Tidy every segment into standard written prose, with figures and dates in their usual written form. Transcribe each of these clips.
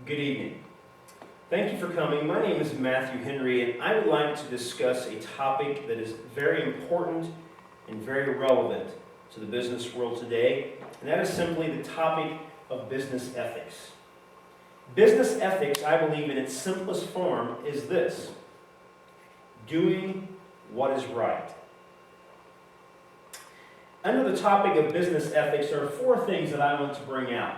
Good evening. Thank you for coming. My name is Mathew Henry, and I would like to discuss a topic that is very important and very relevant to the business world today, and that is simply the topic of business ethics. Business ethics, I believe in its simplest form, is this: doing what is right. Under the topic of business ethics, there are four things that I want to bring out.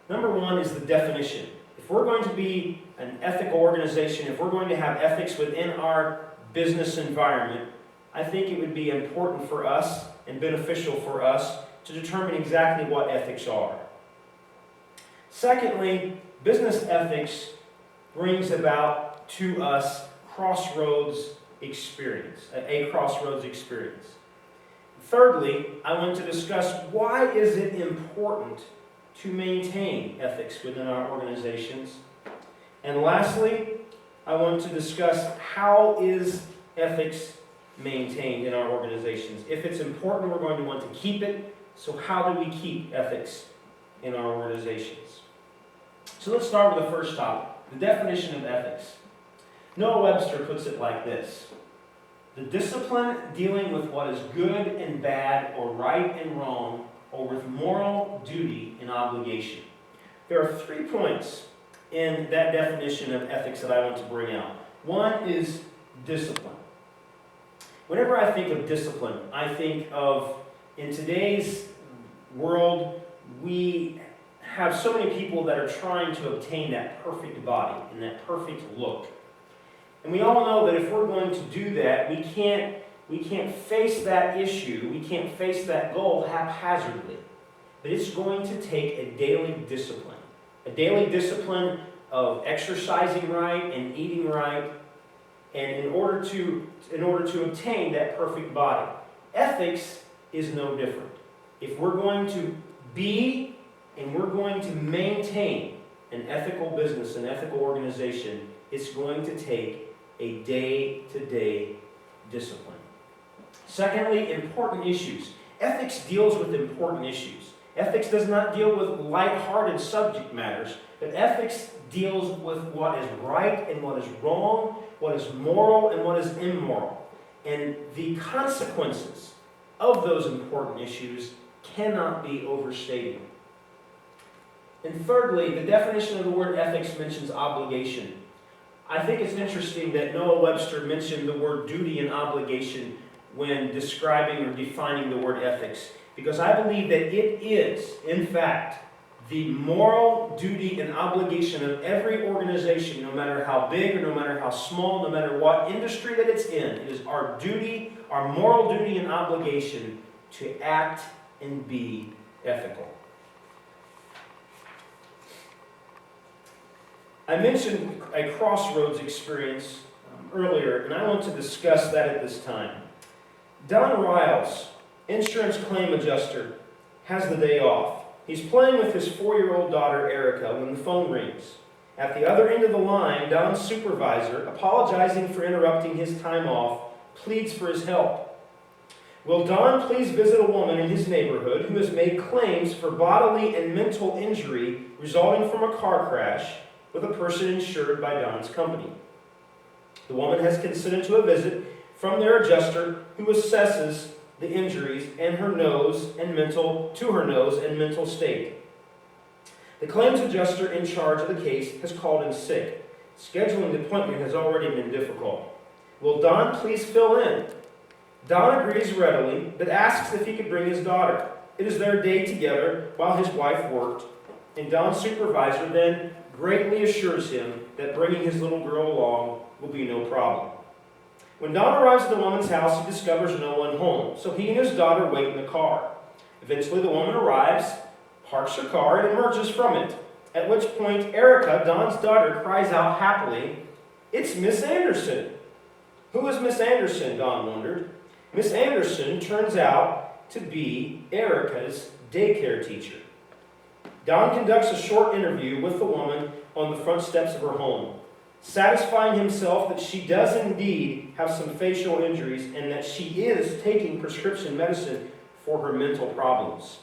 Number one is the definition. If we're going to be an ethical organization, if we're going to have ethics within our business environment, I think it would be important for us and beneficial for us to determine exactly what ethics are. Secondly, business ethics brings about to us a crossroads experience. Thirdly, I want to discuss why is it important to maintain ethics within our organizations. And lastly, I want to discuss how is ethics maintained in our organizations. If it's important, we're going to want to keep it. So how do we keep ethics in our organizations? So let's start with the first topic, the definition of ethics. Noah Webster puts it like this: the discipline dealing with what is good and bad, or right and wrong, or with moral duty and obligation. There are 3 points in that definition of ethics that I want to bring out. One is discipline. Whenever I think of discipline, I think of, in today's world, we have so many people that are trying to obtain that perfect body and that perfect look. And we all know that if we're going to do that, we can't face that issue, we can't face that goal haphazardly. But it's going to take a daily discipline of exercising right and eating right, and in order to obtain that perfect body. Ethics is no different. If we're going to be and we're going to maintain an ethical business, an ethical organization, it's going to take a day-to-day discipline. Secondly, important issues. Ethics deals with important issues. Ethics does not deal with light-hearted subject matters, but ethics deals with what is right and what is wrong, what is moral and what is immoral. And the consequences of those important issues cannot be overstated. And thirdly, the definition of the word ethics mentions obligation. I think it's interesting that Noah Webster mentioned the word duty and obligation when describing or defining the word ethics, because I believe that it is, in fact, the moral duty and obligation of every organization, no matter how big or no matter how small, no matter what industry that it's in. It is our duty, our moral duty and obligation to act and be ethical. I mentioned a crossroads experience earlier, and I want to discuss that at this time. Don Riles, insurance claim adjuster, has the day off. He's playing with his 4-year-old daughter, Erica, when the phone rings. At the other end of the line, Don's supervisor, apologizing for interrupting his time off, pleads for his help. Will Don please visit a woman in his neighborhood who has made claims for bodily and mental injury resulting from a car crash with a person insured by Don's company? The woman has consented to a visit from their adjuster, who assesses the injuries and her nose and mental state. The claims adjuster in charge of the case has called in sick. Scheduling the appointment has already been difficult. Will Don please fill in? Don agrees readily, but asks if he could bring his daughter. It is their day together while his wife worked, and Don's supervisor then greatly assures him that bringing his little girl along will be no problem. When Don arrives at the woman's house, he discovers no one home, so he and his daughter wait in the car. Eventually, the woman arrives, parks her car, and emerges from it, at which point Erica, Don's daughter, cries out happily, "It's Miss Anderson." Who is Miss Anderson, Don wondered. Miss Anderson turns out to be Erica's daycare teacher. Don conducts a short interview with the woman on the front steps of her home, satisfying himself that she does indeed have some facial injuries and that she is taking prescription medicine for her mental problems.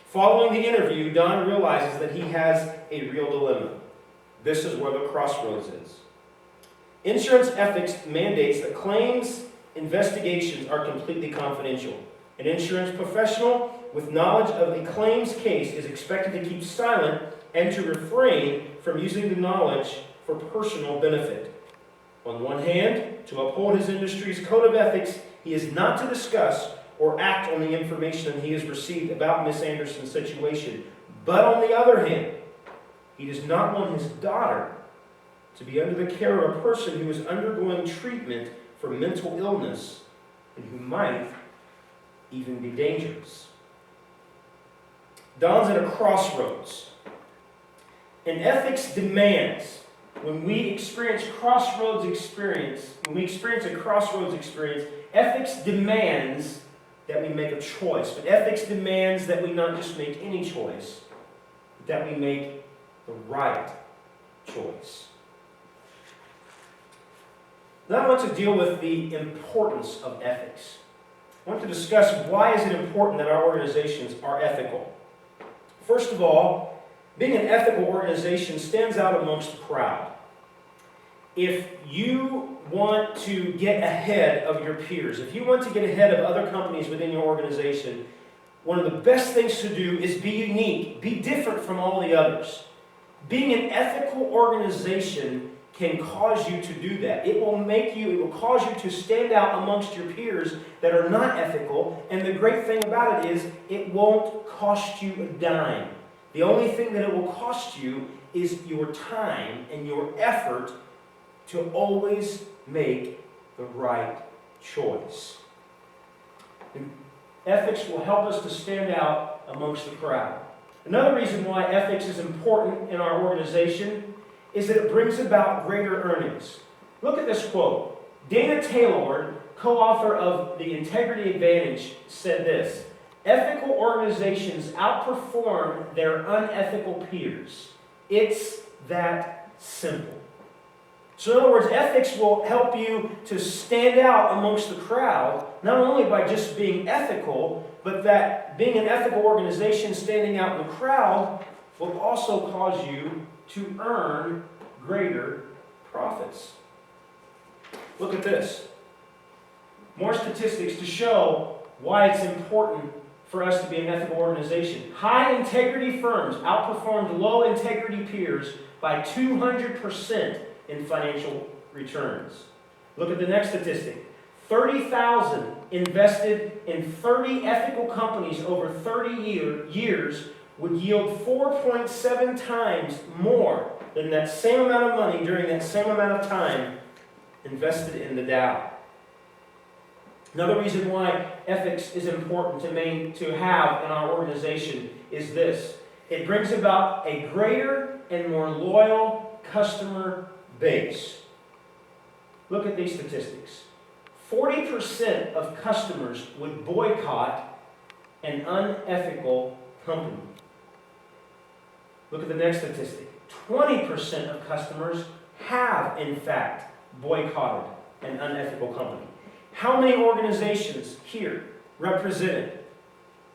Following the interview, Don realizes that he has a real dilemma. This is where the crossroads is. Insurance ethics mandates that claims investigations are completely confidential. An insurance professional with knowledge of a claims case is expected to keep silent and to refrain from using the knowledge for personal benefit. On one hand, to uphold his industry's code of ethics, he is not to discuss or act on the information he has received about Miss Anderson's situation. But on the other hand, he does not want his daughter to be under the care of a person who is undergoing treatment for mental illness and who might even be dangerous. Don's at a crossroads. And ethics demands, when we experience a crossroads experience, ethics demands that we make a choice. But ethics demands that we not just make any choice, but that we make the right choice. Now I want to deal with the importance of ethics. I want to discuss why is it important that our organizations are ethical. First of all, being an ethical organization stands out amongst the crowd. If you want to get ahead of your peers, if you want to get ahead of other companies within your organization, one of the best things to do is be unique, be different from all the others. Being an ethical organization can cause you to do that. It will cause you to stand out amongst your peers that are not ethical, and the great thing about it is it won't cost you a dime. The only thing that it will cost you is your time and your effort to always make the right choice. And ethics will help us to stand out amongst the crowd. Another reason why ethics is important in our organization is that it brings about greater earnings. Look at this quote. Dana Taylor, co-author of The Integrity Advantage, said this: ethical organizations outperform their unethical peers. It's that simple. So in other words, ethics will help you to stand out amongst the crowd, not only by just being ethical, but that being an ethical organization standing out in the crowd will also cause you to earn greater profits. Look at this. More statistics to show why it's important for us to be an ethical organization. High integrity firms outperformed low integrity peers by 200% in financial returns. Look at the next statistic. 30,000 invested in 30 ethical companies over 30 years would yield 4.7 times more than that same amount of money during that same amount of time invested in the Dow. Another reason why ethics is important to have in our organization is this. It brings about a greater and more loyal customer base. Look at these statistics. 40% of customers would boycott an unethical company. Look at the next statistic. 20% of customers have, in fact, boycotted an unethical company. How many organizations here represented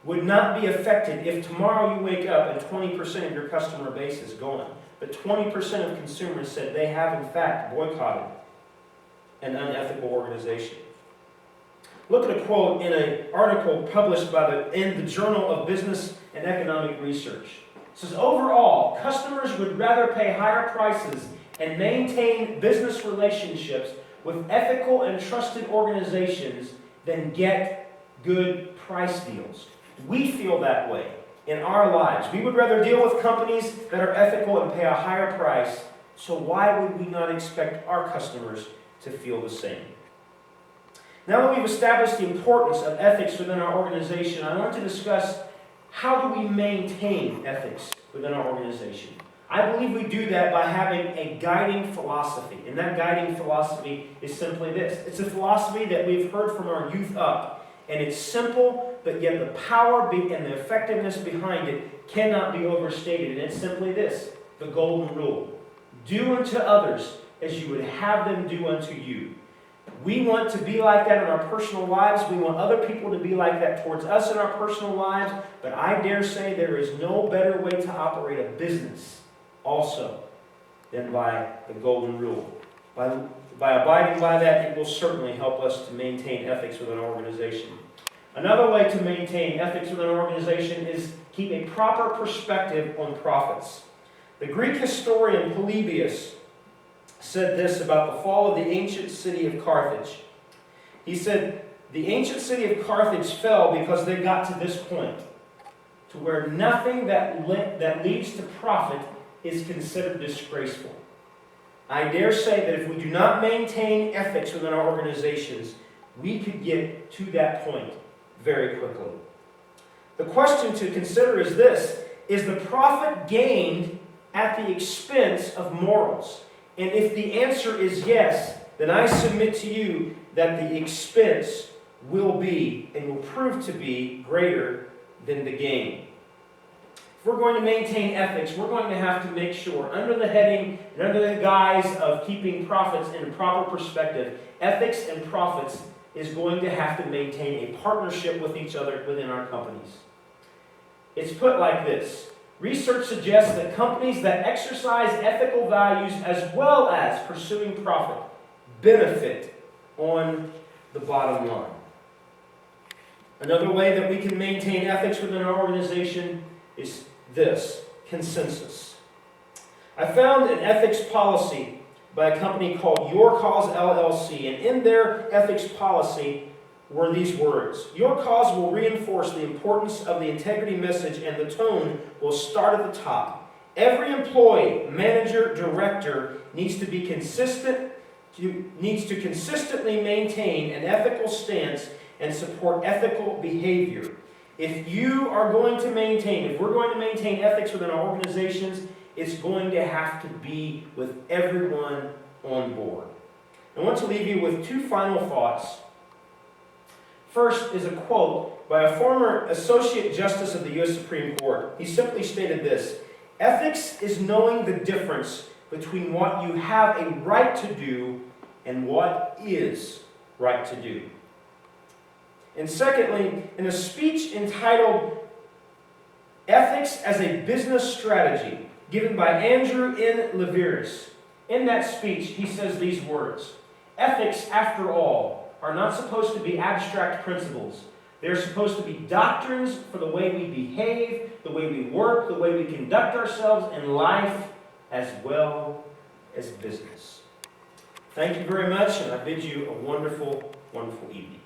would not be affected if tomorrow you wake up and 20% of your customer base is gone? But 20% of consumers said they have, in fact, boycotted an unethical organization. Look at a quote in an article published in the Journal of Business and Economic Research. It says, overall, customers would rather pay higher prices and maintain business relationships with ethical and trusted organizations than get good price deals. We feel that way in our lives. We would rather deal with companies that are ethical and pay a higher price, so why would we not expect our customers to feel the same? Now that we've established the importance of ethics within our organization, I want to discuss how do we maintain ethics within our organization. I believe we do that by having a guiding philosophy, and that guiding philosophy is simply this. It's a philosophy that we've heard from our youth up, and it's simple, but yet the power and the effectiveness behind it cannot be overstated, and it's simply this, the golden rule. Do unto others as you would have them do unto you. We want to be like that in our personal lives. We want other people to be like that towards us in our personal lives. But I dare say there is no better way to operate a business also than by the golden rule. By abiding by that, it will certainly help us to maintain ethics within our organization. Another way to maintain ethics within an organization is keep a proper perspective on profits. The Greek historian Polybius said this about the fall of the ancient city of Carthage. He said, the ancient city of Carthage fell because they got to this point, to where nothing that leads to profit is considered disgraceful. I dare say that if we do not maintain ethics within our organizations, we could get to that point very quickly. The question to consider is this: is the profit gained at the expense of morals? And if the answer is yes, then I submit to you that the expense will be and will prove to be greater than the gain. If we're going to maintain ethics, we're going to have to make sure, under the heading and under the guise of keeping profits in a proper perspective, ethics and profits is going to have to maintain a partnership with each other within our companies. It's put like this: research suggests that companies that exercise ethical values as well as pursuing profit benefit on the bottom line. Another way that we can maintain ethics within our organization is this: consensus. I found an ethics policy by a company called Your Cause LLC, and in their ethics policy were these words: your cause will reinforce the importance of the integrity message, and the tone will start at the top. Every employee, manager, director needs to consistently maintain an ethical stance and support ethical behavior. If we're going to maintain ethics within our organizations, it's going to have to be with everyone on board. I want to leave you with two final thoughts. First is a quote by a former Associate Justice of the U.S. Supreme Court. He simply stated this: ethics is knowing the difference between what you have a right to do and what is right to do. And secondly, in a speech entitled Ethics as a Business Strategy, given by Andrew N. Leveris, in that speech he says these words: ethics, after all, are not supposed to be abstract principles. They're supposed to be doctrines for the way we behave, the way we work, the way we conduct ourselves in life, as well as business. Thank you very much, and I bid you a wonderful, wonderful evening.